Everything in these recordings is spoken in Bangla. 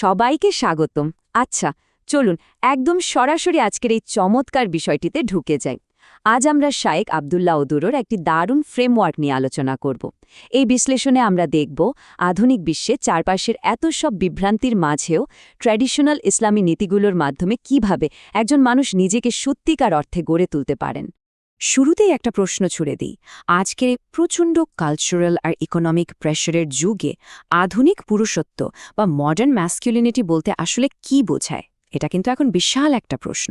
সবাইকে স্বাগতম। আচ্ছা, চলুন একদম সরাসরি আজকের এই চমৎকার বিষয়টিতে ঢুকে যাই। আজ আমরা শায়েখ আবদুল্লাহ ওদুরোর একটি দারুণ ফ্রেমওয়ার্ক নিয়ে আলোচনা করব। এই বিশ্লেষণে আমরা দেখব আধুনিক বিশ্বে চারপাশের এত সব বিভ্রান্তির মাঝেও ট্র্যাডিশনাল ইসলামী নীতিগুলোর মাধ্যমে কিভাবে একজন মানুষ নিজেকে সত্যিকার অর্থে গড়ে তুলতে পারেন। শুরুতেই একটা প্রশ্ন ছুড়ে দিই, আজকের এই প্রচণ্ড কালচারাল আর ইকোনমিক প্রেশারের যুগে আধুনিক পুরুষত্ব বা মডার্ন ম্যাসকিউলিনিটি বলতে আসলে কি বোঝায়? এটা কিন্তু এখন বিশাল একটা প্রশ্ন।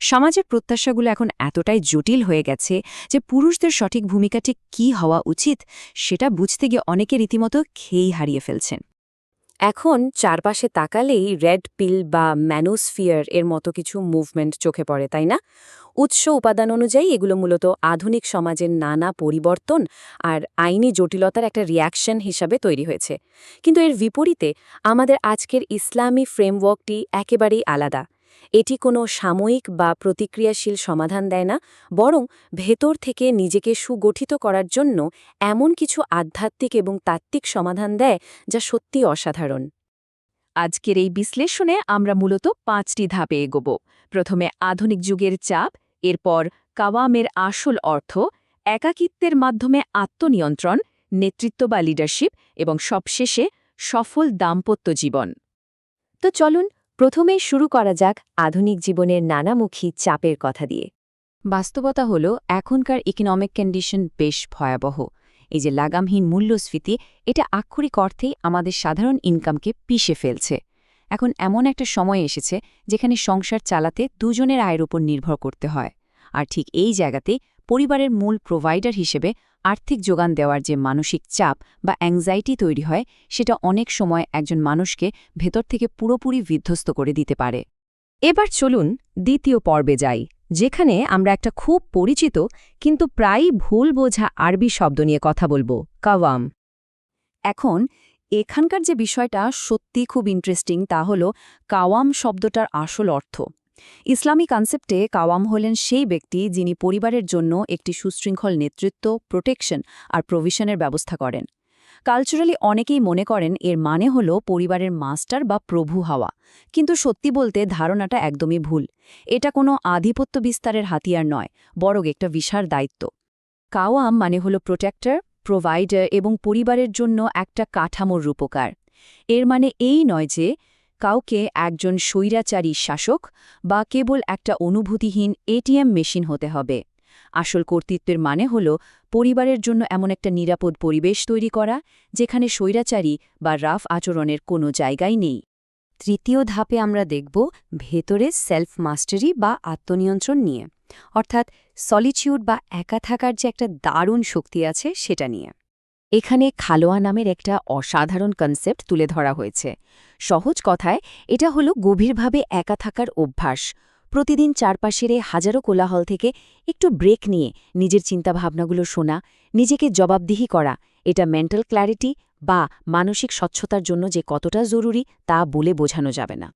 সমাজের প্রত্যাশাগুলো এখন এতটাই জটিল হয়ে গেছে যে পুরুষদের সঠিক ভূমিকা ঠিক কী হওয়া উচিত সেটা বুঝতে গিয়ে অনেকে রীতিমতো খেই হারিয়ে ফেলছেন। এখন চারপাশে তাকালেই রেড পিল বা ম্যানোস্ফিয়ার এর মতো কিছু মুভমেন্ট চোখে পড়ে, তাই না? উৎস উপাদান অনুযায়ী এগুলো মূলত আধুনিক সমাজের নানা পরিবর্তন আর আইনি জটিলতার একটা রিয়াকশন হিসাবে তৈরি হয়েছে। কিন্তু এর বিপরীতে আমাদের আজকের ইসলামী ফ্রেমওয়ার্কটি একেবারেই আলাদা। এটি কোনো সাময়িক বা প্রতিক্রিয়াশীল সমাধান দেয় না, বরং ভেতর থেকে নিজেকে সুগঠিত করার জন্য এমন কিছু আধ্যাত্মিক এবং তাত্ত্বিক সমাধান দেয় যা সত্যিই অসাধারণ। আজকের এই বিশ্লেষণে আমরা মূলত 5টি ধাপে এগোব। প্রথমে আধুনিক যুগের চাপ, এরপর কাওয়ামের আসল অর্থ, একাকিত্বের মাধ্যমে আত্মনিয়ন্ত্রণ, নেতৃত্ব বা লিডারশিপ এবং সবশেষে সফল দাম্পত্য জীবন। তো চলুন প্রথমেই শুরু করা যাক আধুনিক জীবনের নানামুখী চাপের কথা দিয়ে। বাস্তবতা হল এখনকার ইকোনমিক কন্ডিশন বেশ ভয়াবহ। এই যে লাগামহীন মূল্যস্ফীতি, এটা আক্ষরিক অর্থেই আমাদের সাধারণ ইনকামকে পিষে ফেলছে। এখন এমন একটা সময় এসেছে যেখানে সংসার চালাতে দুজনের আয়ের উপর নির্ভর করতে হয়। আর ঠিক এই জায়গাতেই পরিবারের মূল প্রোভাইডার হিসেবে আর্থিক যোগান দেওয়ার যে মানসিক চাপ বা অ্যাংজাইটি তৈরি হয়, সেটা অনেক সময় একজন মানুষকে ভেতর থেকে পুরোপুরি বিধ্বস্ত করে দিতে পারে। এবার চলুন দ্বিতীয় পর্বে যাই, যেখানে আমরা একটা খুব পরিচিত কিন্তু প্রায়ই ভুল বোঝা আরবি শব্দ নিয়ে কথা বলবো, কাওয়াম। এখন এখানকার যে বিষয়টা সত্যি খুব ইন্টারেস্টিং, তা হল কাওয়াম শব্দটার আসল অর্থ। ইসলামী কনসেপ্টে কাওয়াম হলেন সেই ব্যক্তি যিনি পরিবারের জন্য একটি সুশৃঙ্খল নেতৃত্ব, প্রোটেকশন আর প্রভিশনের ব্যবস্থা করেন। কালচারালি অনেকেই মনে করেন এর মানে হল পরিবারের মাস্টার বা প্রভু হওয়া, কিন্তু সত্যি বলতে ধারণাটা একদমই ভুল। এটা কোনো আধিপত্য বিস্তারের হাতিয়ার নয়, বরং একটা বিশাল দায়িত্ব। কাওয়াম মানে হল প্রোটেক্টর, প্রোভাইডার এবং পরিবারের জন্য একটা কাঠামোর রূপকার। এর মানে এই নয় যে কাউকে একজন স্বৈরাচারী শাসক বা কেবল একটা অনুভূতিহীন এটিএম মেশিন হতে হবে। আসল কর্তৃত্বের মানে হল পরিবারের জন্য এমন একটা নিরাপদ পরিবেশ তৈরি করা যেখানে স্বৈরাচারী বা রাফ আচরণের কোনো জায়গাই নেই। তৃতীয় ধাপে আমরা দেখব ভেতরে সেলফ মাস্টারি বা আত্মনিয়ন্ত্রণ নিয়ে, অর্থাৎ সলিটিউড বা একা থাকার যে একটা দারুণ শক্তি আছে সেটা নিয়ে। এখানে খালোয়া নামের একটা অসাধারণ কনসেপ্ট তুলে ধরা হয়েছে। সহজ কথায় এটা হলো গভীরভাবে একা থাকার অভ্যাস। প্রতিদিন চারপাশের হাজারো কোলাহল থেকে একটু ব্রেক নিয়ে নিজের চিন্তাভাবনাগুলো শোনা, নিজেকে জবাবদিহি করা, এটা মেন্টাল ক্ল্যারিটি বা মানসিক স্বচ্ছতার জন্য যে কতটা জরুরি তা বলে বোঝানো যাবে না।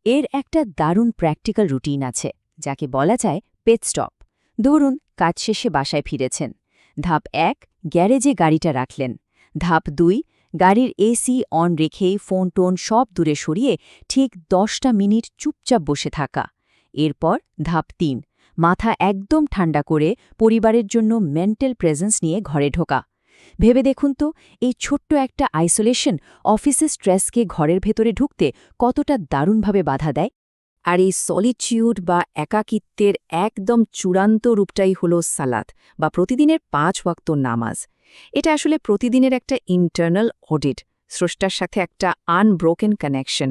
এর একটা দারুণ প্র্যাকটিক্যাল রুটিন আছে, যাকে বলা যায় পেট স্টপ। ধরুন কাজ শেষে বাসায় ফিরেছেন। ধাপ 1, গ্যারেজে গাড়িটা রাখলেন। ধাপ 2, গাড়ির এসি অন রেখেই ফোন টোন সব দূরে সরিয়ে ঠিক 10টা মিনিট চুপচাপ বসে থাকা। এরপর ধাপ 3, মাথা একদম ঠান্ডা করে পরিবারের জন্য মেন্টাল প্রেজেন্স নিয়ে ঘরে ঢোকা। ভেবে দেখুন তো, এই ছোট্ট একটা আইসোলেশন অফিসের স্ট্রেসকে ঘরের ভেতরে ঢুকতে কতটা দারুণভাবে বাধা দেয়। আর এই সলিটিউড বা একাকিত্বের একদম চূড়ান্ত রূপটাই হল সালাত বা প্রতিদিনের 5 ওয়াক্ত নামাজ। এটা আসলে প্রতিদিনের একটা ইন্টারনাল অডিট, স্রষ্টার সাথে একটা আনব্রোকেন কানেকশন।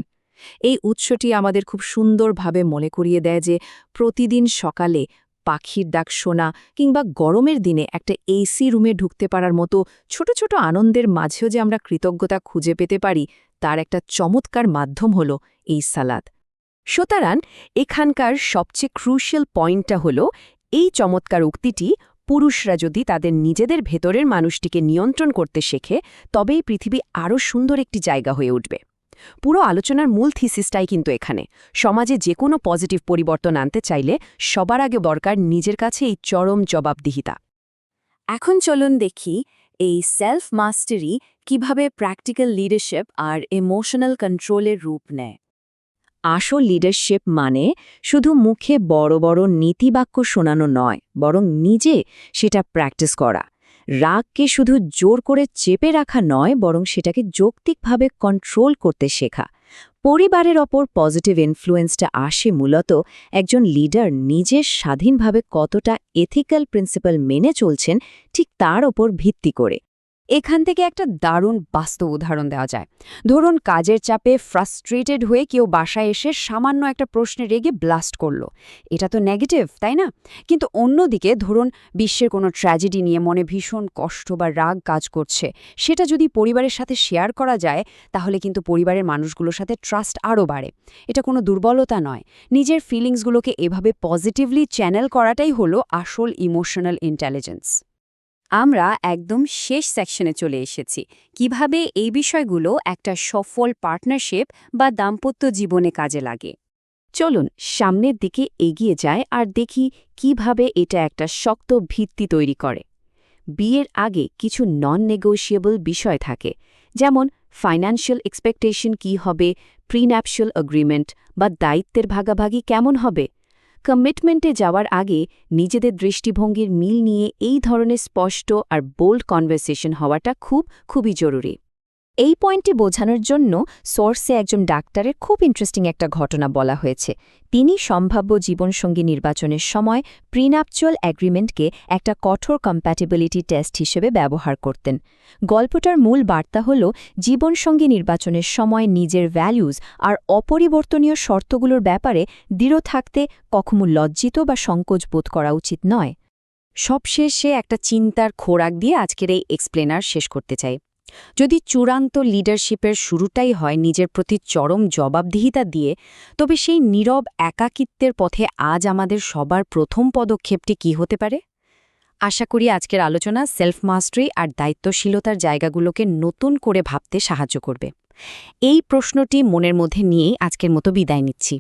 এই উৎসটি আমাদের খুব সুন্দরভাবে মনে করিয়ে দেয় যে প্রতিদিন সকালে পাখির ডাক শোনা কিংবা গরমের দিনে একটা এসি রুমে ঢুকতে পারার মতো ছোট ছোট আনন্দের মাঝেও যে আমরা কৃতজ্ঞতা খুঁজে পেতে পারি, তার একটা চমৎকার মাধ্যম হল এই সালাত। সুতরাং এখানকার সবচেয়ে ক্রুশিয়াল পয়েন্টটা হল এই চমৎকার উক্তিটি, পুরুষরা যদি তাদের নিজেদের ভেতরের মানুষটিকে নিয়ন্ত্রণ করতে শেখে, তবেই পৃথিবী আরও সুন্দর একটি জায়গা হয়ে উঠবে। পুরো আলোচনার মূল থিসিসটাই কিন্তু এখানে, সমাজে যে কোনো পজিটিভ পরিবর্তন আনতে চাইলে সবার আগে দরকার নিজের কাছে এই চরম জবাবদিহিতা। এখন চলুন দেখি এই সেলফ মাস্টারি কিভাবে প্র্যাকটিক্যাল লিডারশিপ আর ইমোশনাল কন্ট্রোলের রূপ নেয়। আসল লিডারশিপ মানে শুধু মুখে বড় বড় নীতিবাক্য শোনানো নয়, বরং নিজে সেটা প্র্যাকটিস করা। রাগকে শুধু জোর করে চেপে রাখা নয়, বরং সেটাকে যৌক্তিকভাবে কন্ট্রোল করতে শেখা। পরিবারের ওপর পজিটিভ ইনফ্লুয়েন্সটা আসে মূলত একজন লিডার নিজের স্বাধীনভাবে কতটা এথিক্যাল প্রিন্সিপাল মেনে চলছেন ঠিক তার ওপর ভিত্তি করে। এখান থেকে একটা দারুণ বাস্তব উদাহরণ দেওয়া যায়। ধরুন কাজের চাপে ফ্রাস্ট্রেটেড হয়ে কেউ বাসায় এসে সামান্য একটা প্রশ্নে রেগে ব্লাস্ট করলো। এটা তো নেগেটিভ, তাই না? কিন্তু অন্যদিকে ধরুন বিশ্বের কোনো ট্র্যাজেডি নিয়ে মনে ভীষণ কষ্ট বা রাগ কাজ করছে, সেটা যদি পরিবারের সাথে শেয়ার করা যায়, তাহলে কিন্তু পরিবারের মানুষগুলোর সাথে ট্রাস্ট আরও বাড়ে। এটা কোনো দুর্বলতা নয়, নিজের ফিলিংসগুলোকে এভাবে পজিটিভলি চ্যানেল করাটাই হলো আসল ইমোশনাল ইন্টেলিজেন্স। আমরা একদম শেষ সেকশনে চলে এসেছি, কিভাবে এই বিষয়গুলো একটা সফল পার্টনারশিপ বা দাম্পত্য জীবনে কাজে লাগে। চলুন সামনের দিকে এগিয়ে যায় আর দেখি কিভাবে এটা একটা শক্ত ভিত্তি তৈরি করে। বিয়ের আগে কিছু নন নেগোশিয়েবল বিষয় থাকে, যেমন ফাইন্যান্সিয়াল এক্সপেকটেশন কী হবে, প্রিন্যাপশাল এগ্রিমেন্ট বা দায়িত্বের ভাগাভাগি কেমন হবে। কমিটমেন্টে যাওয়ার আগে নিজেদের দৃষ্টিভঙ্গির মিল নিয়ে এই ধরনের স্পষ্ট আর বোল্ড কনভারসেশন হওয়াটা খুবই জরুরি। এই পয়েন্টটি বোঝানোর জন্য সোর্সে একজন ডাক্তারের খুব ইন্টারেস্টিং একটা ঘটনা বলা হয়েছে। তিনি সম্ভাব্য জীবনসঙ্গী নির্বাচনের সময় প্রিন্যাপচুয়াল অ্যাগ্রিমেন্টকে একটা কঠোর কম্প্যাটিবিলিটি টেস্ট হিসেবে ব্যবহার করতেন। গল্পটার মূল বার্তা হল, জীবনসঙ্গী নির্বাচনের সময় নিজের ভ্যালুজ আর অপরিবর্তনীয় শর্তগুলোর ব্যাপারে দৃঢ় থাকতে কখনো লজ্জিত বা সংকোচ বোধ করা উচিত নয়। সবশেষে একটা চিন্তার খোরাক দিয়ে আজকের এই এক্সপ্লেনার শেষ করতে চাই। যদি চূড়ান্ত লিডারশিপের শুরুটাই হয় নিজের প্রতি চরম জবাবদিহিতা দিয়ে, তবে সেই নীরব একাকিত্বের পথে আজ আমাদের সবার প্রথম পদক্ষেপটি কী হতে পারে? আশা করি আজকের আলোচনা সেলফ মাস্টারি আর দায়িত্বশীলতার জায়গাগুলোকে নতুন করে ভাবতে সাহায্য করবে। এই প্রশ্নটি মনের মধ্যে নিয়েই আজকের মতো বিদায় নিচ্ছি।